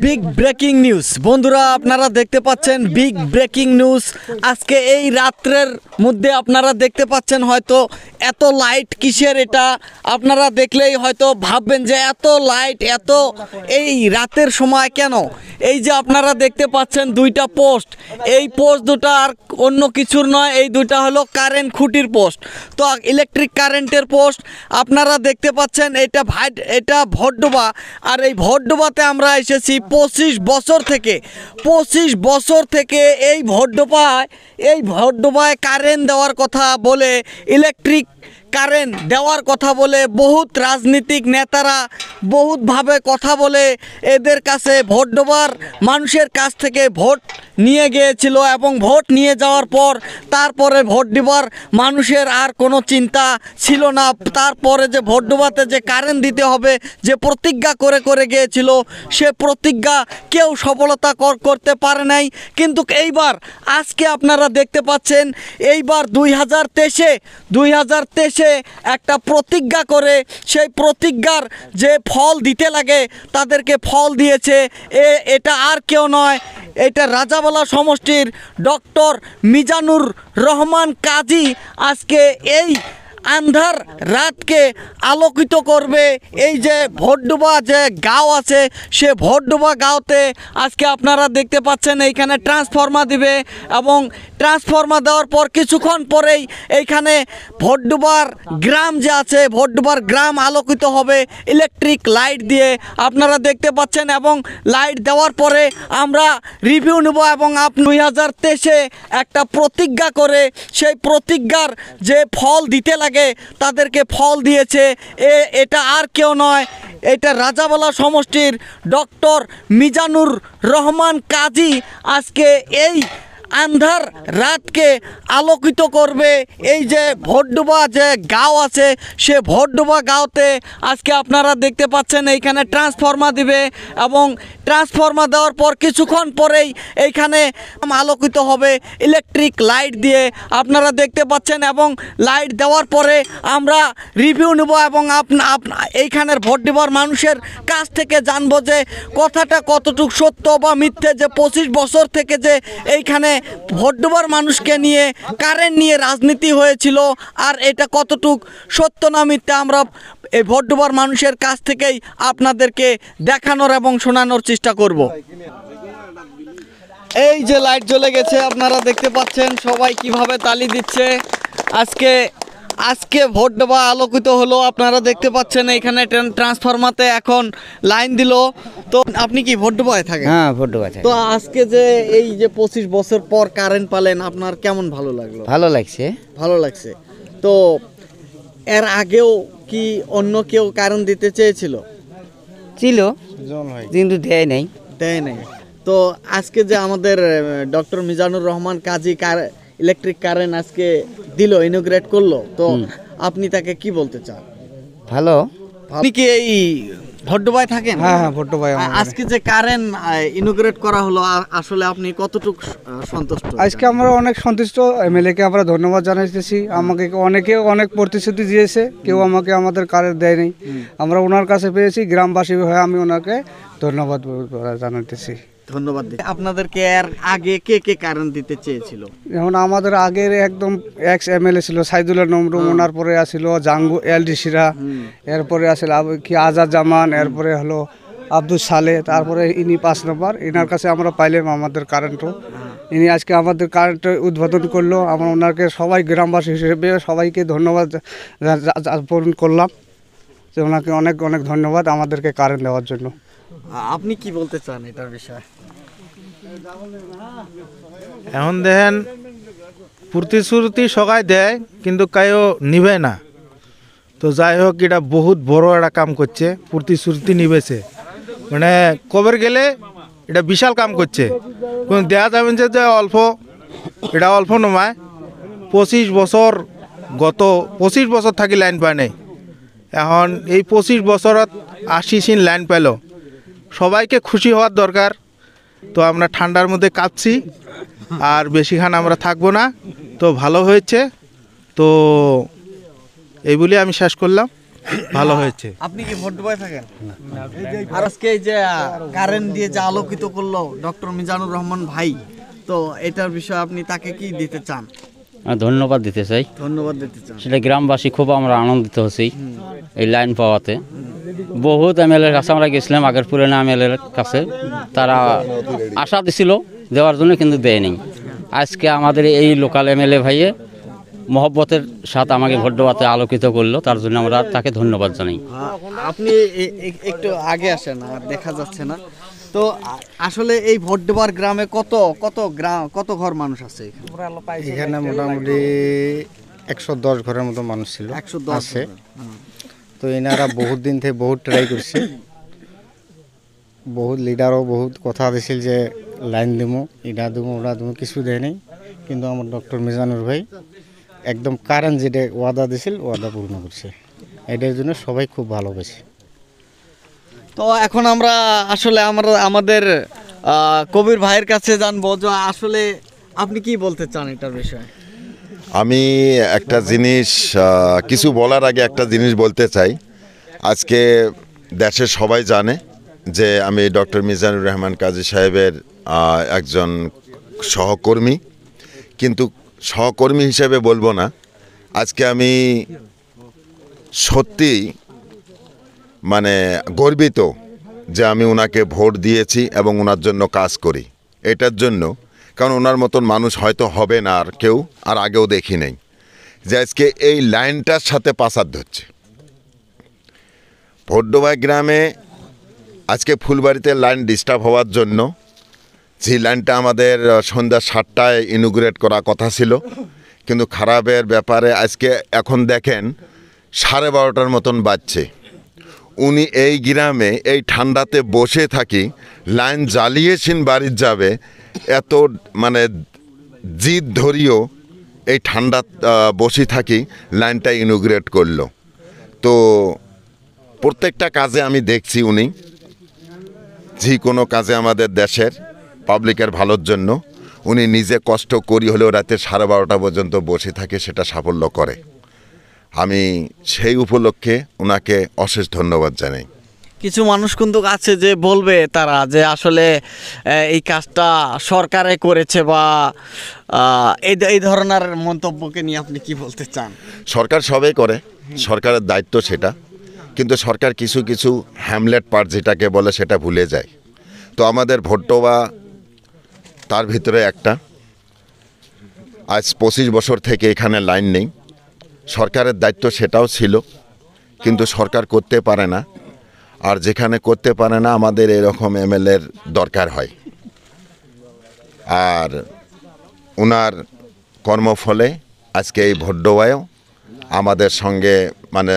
Big breaking news বন্ধুরা, আপনারা দেখতে পাচ্ছেন বিগ ব্রেকিং নিউজ। আজকে এই রাত্রের মধ্যে আপনারা দেখতে পাচ্ছেন, হয়তো এত লাইট কিসের, এটা আপনারা দেখলেই হয়তো ভাববেন যে এত লাইট এত এই রাতের সময় কেন। এই যে আপনারা দেখতে পাচ্ছেন দুইটা পোস্ট, এই পোস্ট দুটো আর অন্য কিছুর নয়, এই দুইটা হলো কারেন্ট খুঁটির পোস্ট। তো ইলেকট্রিক কারেন্টের পোস্ট আপনারা দেখতে পাচ্ছেন। এটা ভটডোবা, আর এই ভটডোবাতে আমরা এসেছি 25 বছর থেকে এই ভটডোবায় কারেন্ট দেওয়ার কথা বলে, ইলেকট্রিক কারেন্ট দেওয়ার কথা বলে বহুত রাজনীতিক নেতারা বহুতভাবে কথা বলে এদের কাছে ভটডোবার মানুষের কাছ থেকে ভোট নিয়ে গিয়েছিল, এবং ভোট নিয়ে যাওয়ার পর তারপরে ভটডোবার মানুষের আর কোনো চিন্তা ছিল না। তারপরে যে ভটডোবাতে যে কারেন্ট দিতে হবে, যে প্রতিজ্ঞা করে গিয়েছিল, সে প্রতিজ্ঞা কেউ সফলতা করতে পারে নাই। কিন্তু এইবার আজকে আপনারা দেখতে পাচ্ছেন, এইবার 2023-এ একটা প্রতিজ্ঞা করে সেই প্রতিজ্ঞার যে ফল দিতে লাগে তাদেরকে ফল দিয়েছে। এটা আর কেউ নয়, এটা রাজাবালা সমষ্টির ডক্টর মিজানুর রহমান কাজী আজকে এই আন্ধার রাতকে আলোকিত করবে। এই যে ভটডোবা যে গাঁও আছে, সে ভটডোবা গাঁওতে আজকে আপনারা দেখতে পাচ্ছেন এইখানে ট্রান্সফরমার দিবে, এবং ট্রান্সফরমার দেওয়ার পর কিছুক্ষণ পরেই এইখানে ভটডোবার গ্রাম যে আছে, ভটডোবার গ্রাম আলোকিত হবে ইলেকট্রিক লাইট দিয়ে, আপনারা দেখতে পাচ্ছেন। এবং লাইট দেওয়ার পরে আমরা রিভিউ নেব, এবং 2023-এ একটা প্রতিজ্ঞা করে সেই প্রতিজ্ঞার যে ফল দিতে লাগে তাদেরকে ফল দিয়েছে। এটা আর কেউ নয়, এটা রাজাবালা সমষ্টির ডক্টর মিজানুর রহমান কাজী আজকে এই আন্ধার রাতকে আলোকিত করবে। এই যে ভটডোবা যে গাঁও আছে, সে ভটডোবা গাঁওতে আজকে আপনারা দেখতে পাচ্ছেন এইখানে ট্রান্সফরমার দিবে, এবং ট্রান্সফরমার দেওয়ার পর কিছুক্ষণ পরেই এইখানে আলোকিত হবে ইলেকট্রিক লাইট দিয়ে, আপনারা দেখতে পাচ্ছেন। এবং লাইট দেওয়ার পরে আমরা রিভিউ নেব, এবং এইখানের ভটডোবার মানুষের কাছ থেকে জানবো যে কথাটা কতটুকু সত্য বা মিথ্যে, যে 25 বছর থেকে যে এইখানে ভটডোবার মানুষকে নিয়ে কারেন্ট নিয়ে রাজনীতি হয়েছিল, আর এটা কতটুক সত্য না মিথ্যা আমরা এই ভটডোবার মানুষের কাছ থেকেই আপনাদেরকে দেখানোর এবং শোনানোর চেষ্টা করব। এই যে লাইট জ্বলে গেছে, আপনারা দেখতে পাচ্ছেন সবাই কিভাবে তালি দিচ্ছে। আজকে ভটডোবা আলোকিত হলো, আপনারা দেখতে পাচ্ছেন। এইখানে ট্রান্সফরমাতে এখন লাইন দিল। তো আপনি কি ভটডোবায় থাকেন? হ্যাঁ, ভটডোবা থাকি। তো আজকে যে এই যে 25 বছর পর কারেন্ট পালেন, আপনার কেমন ভালো লাগলো? ভালো লাগছে। তো এর আগেও কি অন্য কেউ কারেন্ট দিতে চেয়েছিল? কিন্তু দেয় নাই। তো আজকে যে আমাদের ডক্টর মিজানুর রহমান কাজী ইলেকট্রিক কারেন্ট আজকে দিল, ইনোগ্রেট করলো, তো আপনি তাকে কি বলতে চান? ভালো। আপনি কি এই ভটডোবায় থাকেন? হ্যাঁ, ভটডোবায়। আজকে যে কারেন্ট ইনোগ্রেট করা হলো, আসলে আপনি কতটুকু সন্তুষ্ট? আজকে আমরা অনেক সন্তুষ্ট। এমএলএ কে আমরা ধন্যবাদ জানাইতেছি। আমাকে অনেক প্রতিশ্রুতি দিয়েছে, কেউ আমাদের কারেন্ট দেয়নি। আমরা ওনার কাছে পেয়েছি, গ্রামবাসী হয়ে আমি ওনাকে ধন্যবাদ জানাইতেছি। ধন্যবাদ। আপনাদেরকে এর আগে কে কারেন্ট দিতে চেয়েছিল? যেমন আমাদের আগের একদম এক্স এমএলএ ছিল সাইদুল্লাহ নমরুম, ওনার পরে আসছিল জাঙ্গু এলডিসিরা, এরপরে আসছিল আজাদ জামান, এরপরে হলো আব্দুল সালে, তারপরে ইনি 5 নম্বর। ইনার কাছে আমরা পাইলাম আমাদের কারেন্টও। ইনি আজকে আমাদের কারেন্ট উদ্বোধন করলো। আমরা ওনাকে সবাই গ্রামবাসী হিসেবে সবাইকে ধন্যবাদ জ্ঞাপন করলাম, যে ওনাকে অনেক ধন্যবাদ আমাদেরকে কারেন্ট দেওয়ার জন্য। আপনি কি বলতে চান এটার বিষয়ে? এখন দেখেন, প্রতিশ্রুতি সবাই দেয় কিন্তু কেউ নিবে না। তো যাই হোক, এটা বহুত বড় একটা কাম করছে, প্রতিশ্রুতি নিবেছে মানে কবে গেলে এটা বিশাল কাম করছে। কিন্তু দেখা যাবে যে এটা অল্প নয়। 25 বছর থাকি লাইন পায় নাই। এখন এই 25 বছরত 80 লাইন পেল, সবাইকে খুশি হওয়ার দরকার। তো আমরা ঠান্ডার মধ্যে কাঁপছি, আর বেশিক্ষণ আমরা থাকবো না। তো ভালো হয়েছে, তো এই বলে আমি শেষ করলাম। ভালো হয়েছে। আপনি কি ভোট ডুবাই থাকেন? আর আজকে এই যে কারেন্ট দিয়ে যে আলোকিত করলো ডক্টর মিজানুর রহমান ভাই, তো এটার বিষয়ে আপনি তাকে কি দিতে চান? ধন্যবাদ দিতে চাই। ধন্যবাদ দিতে চান। সেটা গ্রামবাসী খুব আমরা আনন্দিত হচ্ছি এই লাইন পাওয়াতে। বহুত এমএলএর কাছে আমরা গেছিলাম, আগের পুরানো এমএলএর কাছে, তারা আশা দিছিল দেওয়ার জন্য, কিন্তু দেয়নি। আজকে আমাদের এই লোকাল এমএলএ ভাইয়ে মহব্বতের সাথে আমাকে ভোট দেওয়াতে আলোকিত করলো, তার জন্য আমরা তাকে ধন্যবাদ জানাই। আপনি একটু আগে আসেন, আর দেখা যাচ্ছে না। তো আসলে এই ভোট দেওয়ার গ্রামে কত ঘর মানুষ আছে এখানে? মোটামুটি 110 ঘরের মতো মানুষ ছিল, 110 আছে। তো এনারা বহুত দিন থেকে বহুত ট্রাই করছে, বহুত লিডারও বহুত কথা দিছিল যে লাইন দিমু, এটা দিমু, ওটা দিমু, কিছু দেয় নাই। কিন্তু আমার ডক্টর মিজানুর ভাই একদম কারেন্ট যেটা ওয়াদা দিছিল ওয়াদা পূর্ণ করছে, এটার জন্য সবাই খুব ভালোবাসে। তো এখন আমরা আসলে আমাদের কবির ভাইয়ের কাছে জানবো যে আসলে আপনি কি বলতে চান এটার বিষয়ে। আমি একটা জিনিস কিছু বলার আগে একটা জিনিস বলতে চাই। আজকে দেশের সবাই জানে যে আমি ডক্টর মিজানুর রহমান কাজী সাহেবের একজন সহকর্মী, কিন্তু সহকর্মী হিসেবে বলবো না। আজকে আমি সত্যি মানে গর্বিত যে আমি ওনাকে ভোট দিয়েছি এবং ওনার জন্য কাজ করি। এটার জন্য, কারণ ওনার মতন মানুষ হয়তো হবে না আর কেউ, আর আগেও দেখি নেই, যে আজকে এই লাইনটার সাথে পাচার ধরছে। ভোটডোবা গ্রামে আজকে ফুলবাড়িতে লাইন ডিস্টার্ব হওয়ার জন্য, যে লাইনটা আমাদের সন্ধ্যা 7টায় ইনোগ্রেট করা কথা ছিল, কিন্তু খারাপের ব্যাপারে আজকে এখন দেখেন 12:30টার মতন বাজছে। উনি এই গ্রামে এই ঠান্ডাতে বসে থাকি, লাইন জ্বালিয়েছেন বাড়ির যাবে, এত মানে জিদ ধরিও এই ঠান্ডা বসে থাকি লাইনটা ইনোগ্রেট করলো। তো প্রত্যেকটা কাজে আমি দেখছি উনি যে কোনো কাজে আমাদের দেশের পাবলিকের ভালোর জন্য উনি নিজে কষ্ট করি হলেও রাতে 12:30 পর্যন্ত বসে থাকে, সেটা সাফল্য করে। আমি সেই উপলক্ষে ওনাকে অশেষ ধন্যবাদ জানাই। কিছু মানুষ কিন্তু আছে যে বলবে তারা যে আসলে এই কাজটা সরকারে করেছে, বা এই ধরনের মন্তব্যকে নিয়ে আপনি কি বলতে চান? সরকার সবাই করে, সরকারের দায়িত্ব সেটা, কিন্তু সরকার কিছু কিছু হ্যামলেট পার্ট যেটাকে বলে সেটা ভুলে যায়। তো আমাদের ভোটডোবা তার ভিতরে একটা। আজ 25 বছর থেকে এখানে লাইন নেই। সরকারের দায়িত্ব সেটাও ছিল, কিন্তু সরকার করতে পারে না। আর যেখানে করতে পারে না, আমাদের এরকম এমএলএর দরকার হয়। আর ওনার কর্মফলে আজকে এই ভোটডোবায়ও আমাদের সঙ্গে মানে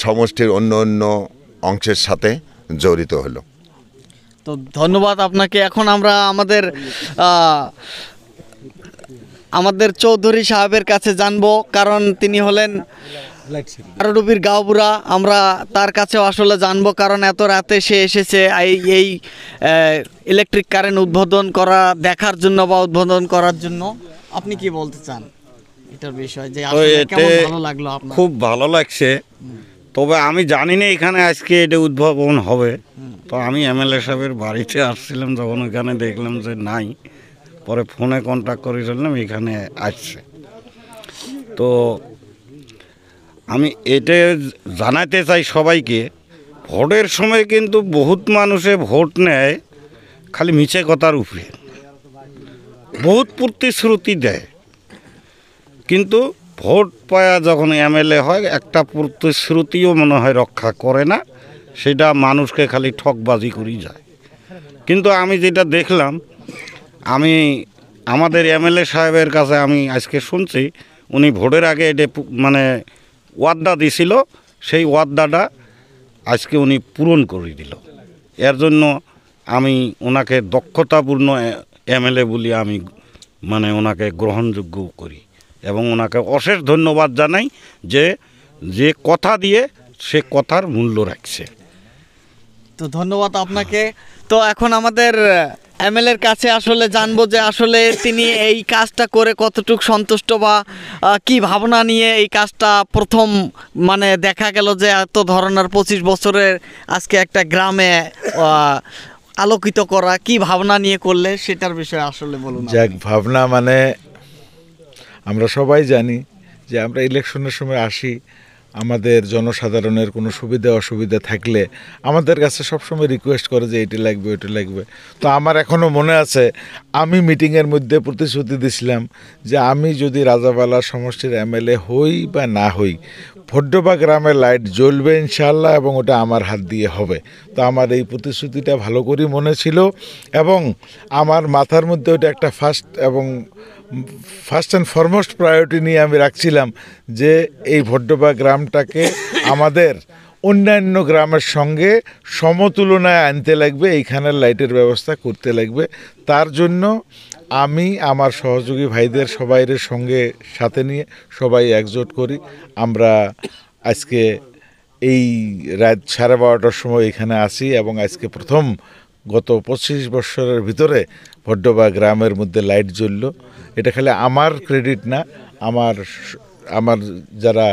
সমষ্টির অন্য অন্য অংশের সাথে জড়িত হলো। তো ধন্যবাদ আপনাকে। এখন আমরা আমাদের চৌধুরী সাহেবের কাছে জানবো, কারণ তিনি হলেন আরডুবির গাঁওবুড়া। আমরা তার কাছেও আসলে জানবো, কারণ এত রাতে সে এসেছে এই ইলেকট্রিক কারেন্ট উদ্বোধন করা দেখার জন্য বা উদ্বোধন করার জন্য। আপনি কি বলতে চান এটার বিষয়ে, যে আসলে কেমন ভালো লাগলো আপনার? খুব ভালো লাগছে, তবে আমি জানি না এখানে আজকে এটা উদ্ভাবন হবে। তো আমি এমএলএ সাহেবের বাড়িতে আসছিলাম, যখন ওইখানে দেখলাম যে নাই, পরে ফোনে কন্ট্যাক্ট করেছিলাম এখানে আসছে। তো আমি এটা জানাতে চাই সবাইকে, ভোটের সময় কিন্তু বহুত মানুষে ভোট নেয় খালি মিছে কথার উপরে, বহুত প্রতিশ্রুতি দেয়, কিন্তু ভোট পায়া যখন এমএলএ হয় একটা প্রতিশ্রুতিও মনে হয় রক্ষা করে না, সেটা মানুষকে খালি ঠকবাজি করেই যায়। কিন্তু আমি যেটা দেখলাম, আমি আমাদের এমএলএ সাহেবের কাছে আমি আজকে শুনছি উনি ভোটের আগে এটা মানে ওয়াদা দিছিল, সেই ওয়াদাটা আজকে উনি পূরণ করে দিল। এর জন্য আমি ওনাকে দক্ষতাপূর্ণ এমএলএ বলি আমি মানে ওনাকে গ্রহণযোগ্য করি, এবং ওনাকে অশেষ ধন্যবাদ জানাই যে কথা দিয়ে সে কথার মূল্য রাখছে। তো ধন্যবাদ আপনাকে। তো এখন আমাদের এমএলএর কাছে আসলে জানবো যে আসলে তিনি এই কাজটা করে কতটুকু সন্তুষ্ট বা কি ভাবনা নিয়ে এই কাজটা প্রথম মানে দেখা গেল যে এত ধরনের 25 বছরের আজকে একটা গ্রামে আলোকিত করা কি ভাবনা নিয়ে করলে সেটার বিষয়ে আসলে বলুন। যাক, ভাবনা মানে আমরা সবাই জানি যে আমরা ইলেকশনের সময় আসি, আমাদের জনসাধারণের কোনো সুবিধা অসুবিধা থাকলে আমাদের কাছে সবসময় রিকোয়েস্ট করে যে এটি লাগবে ওইটি লাগবে। তো আমার এখনও মনে আছে, আমি মিটিংয়ের মধ্যে প্রতিশ্রুতি দিছিলাম যে আমি যদি রাজাবালা সমষ্টির এমএলএ হই বা না হই, ভড্ডবা গ্রামে লাইট জ্বলবে ইনশাআল্লাহ, এবং ওটা আমার হাত দিয়ে হবে। তো আমার এই প্রতিশ্রুতিটা ভালো করে মনে ছিল, এবং আমার মাথার মধ্যে ওটা একটা ফার্স্ট অ্যান্ড ফরমোস্ট প্রায়োরিটি নিয়ে আমি রাখছিলাম যে এই ভড্ডবা গ্রামটাকে আমাদের অন্যান্য গ্রামের সঙ্গে সমতুলনায় আনতে লাগবে, এইখানের লাইটের ব্যবস্থা করতে লাগবে। তার জন্য আমি আমার সহযোগী ভাইদের সবাইয়ের সঙ্গে সাথে নিয়ে সবাই একজোট করি। আমরা আজকে এই রাত 12:30টার সময় এখানে আসি, এবং আজকে প্রথম গত 25 বছরের ভিতরে ভড্ডবা গ্রামের মধ্যে লাইট জ্বললো। এটা খালি আমার ক্রেডিট না, আমার যারা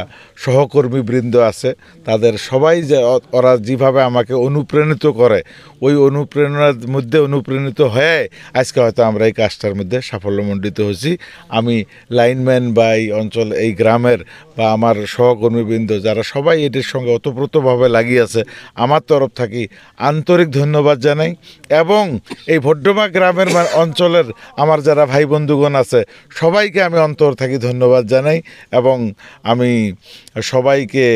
সহকর্মীবৃন্দ আছে তাদের সবাই, যে ওরা যেভাবে আমাকে অনুপ্রাণিত করে, ওই অনুপ্রেরণার মধ্যে অনুপ্রাণিত হয়ে আজকে হয়তো আমরা এই কাজটার মধ্যে সাফল্যমণ্ডিত হয়েছি। আমি লাইনম্যান বা এই অঞ্চল, এই গ্রামের বা আমার সহকর্মীবৃন্দ যারা সবাই এটির সঙ্গে ওতপ্রোতভাবে লাগিয়ে আছে, আমার তরফ থেকে আন্তরিক ধন্যবাদ জানাই। এবং এই ভড্ডবা গ্রামের অঞ্চলের আমার যারা ভাই বন্ধুগণ আছে সবাইকে আমি অন্তর থেকে ধন্যবাদ জানাই, এবং আমি সবাইকে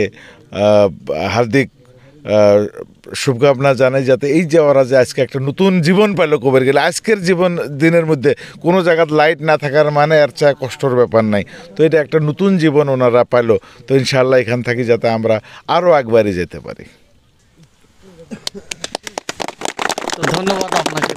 হার্দিক শুভকামনা জানাই যাতে এই যে ওরা যে আজকে একটা নতুন জীবন পাইলো কবের গেলে, আজকের দিনের মধ্যে কোনো জায়গায় লাইট না থাকার মানে আর চায় কষ্টর ব্যাপার নাই। তো এটা একটা নতুন জীবন ওনারা পাইলো। তো ইনশাআল্লাহ এখান থেকে যাতে আমরা আরও একবারই যেতে পারি। ধন্যবাদ আপনাকে।